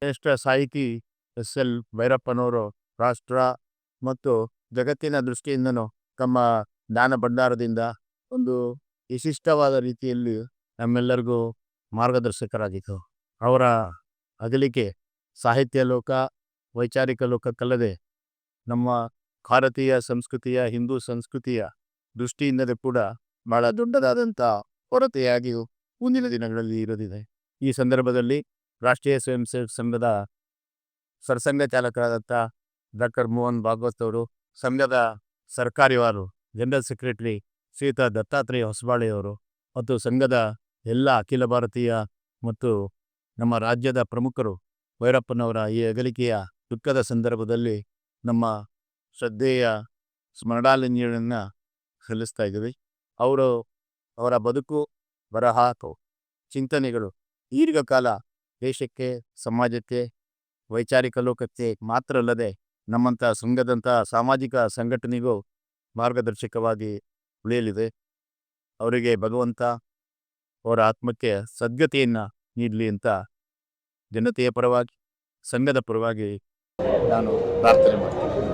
ಶ್ರೇಷ್ಠ ಸಾಹಿತಿ ಎಸ್.ಎಲ್. ಭೈರಪ್ಪನವರು ರಾಷ್ಟ್ರ ಮತ್ತು ಜಗತ್ತಿನ ದೃಷ್ಟಿಯಿಂದನೂ ತಮ್ಮ ಜ್ಞಾನ ಭಂಡಾರದಿಂದ ಒಂದು ವಿಶಿಷ್ಟವಾದ ರೀತಿಯಲ್ಲಿ ನಮ್ಮೆಲ್ಲರಿಗೂ ಮಾರ್ಗದರ್ಶಕರಾಗಿದ್ದರು. ಅವರ ಅಗಲಿಕೆ ಸಾಹಿತ್ಯ ಲೋಕ, ವೈಚಾರಿಕ ಲೋಕಕ್ಕಲ್ಲದೆ ನಮ್ಮ ಭಾರತೀಯ ಸಂಸ್ಕೃತಿಯ, ಹಿಂದೂ ಸಂಸ್ಕೃತಿಯ ದೃಷ್ಟಿಯಿಂದಲೂ ಕೂಡ ಬಹಳ ದೊಡ್ಡದಾದಂಥ ಕೊರತೆಯಾಗಿಯೂ ಮುಂದಿನ ದಿನಗಳಲ್ಲಿ ಇರಲಿದೆ. ಈ ಸಂದರ್ಭದಲ್ಲಿ ರಾಷ್ಟ್ರೀಯ ಸ್ವಯಂ ಸೇವಕ ಸಂಘದ ಸರ್ಸಂಘ ಚಾಲಕರಾದಂಥ ಡಾಕ್ಟರ್ ಮೋಹನ್ ಭಾಗವತ್ ಅವರು, ಸಂಘದ ಸರ್ಕಾರಿವಾರು ಜನರಲ್ ಸೆಕ್ರೆಟರಿ ಶ್ರೀಯುತ ದತ್ತಾತ್ರೇಯ ಹೊಸಬಾಳೆಯವರು ಮತ್ತು ಸಂಘದ ಎಲ್ಲ ಅಖಿಲ ಭಾರತೀಯ ಮತ್ತು ನಮ್ಮ ರಾಜ್ಯದ ಪ್ರಮುಖರು ಭೈರಪ್ಪನವರ ಈ ಅಗಲಿಕೆಯ ದುಃಖದ ಸಂದರ್ಭದಲ್ಲಿ ನಮ್ಮ ಶ್ರದ್ಧೆಯ ಸ್ಮರಣಾಂಜಲಿಯನ್ನು ಸಲ್ಲಿಸ್ತಾ ಇದ್ದೀವಿ. ಅವರ ಬದುಕು, ಬರಹ, ಚಿಂತನೆಗಳು ದೀರ್ಘಕಾಲ ದೇಶಕ್ಕೆ, ಸಮಾಜಕ್ಕೆ, ವೈಚಾರಿಕ ಲೋಕಕ್ಕೆ ಮಾತ್ರ ಅಲ್ಲದೆ ನಮ್ಮಂಥ ಸಂಘದಂಥ ಸಾಮಾಜಿಕ ಸಂಘಟನೆಗೂ ಮಾರ್ಗದರ್ಶಕವಾಗಿ ಉಳಿಯಲಿದೆ. ಅವರಿಗೆ ಭಗವಂತ ಅವರ ಆತ್ಮಕ್ಕೆ ಸದ್ಗತಿಯನ್ನು ನೀಡಲಿ ಅಂತ ಜನತೆಯ ಪರವಾಗಿ, ಸಂಘದ ಪರವಾಗಿ ನಾನು ಪ್ರಾರ್ಥನೆ ಮಾಡ್ತೀನಿ.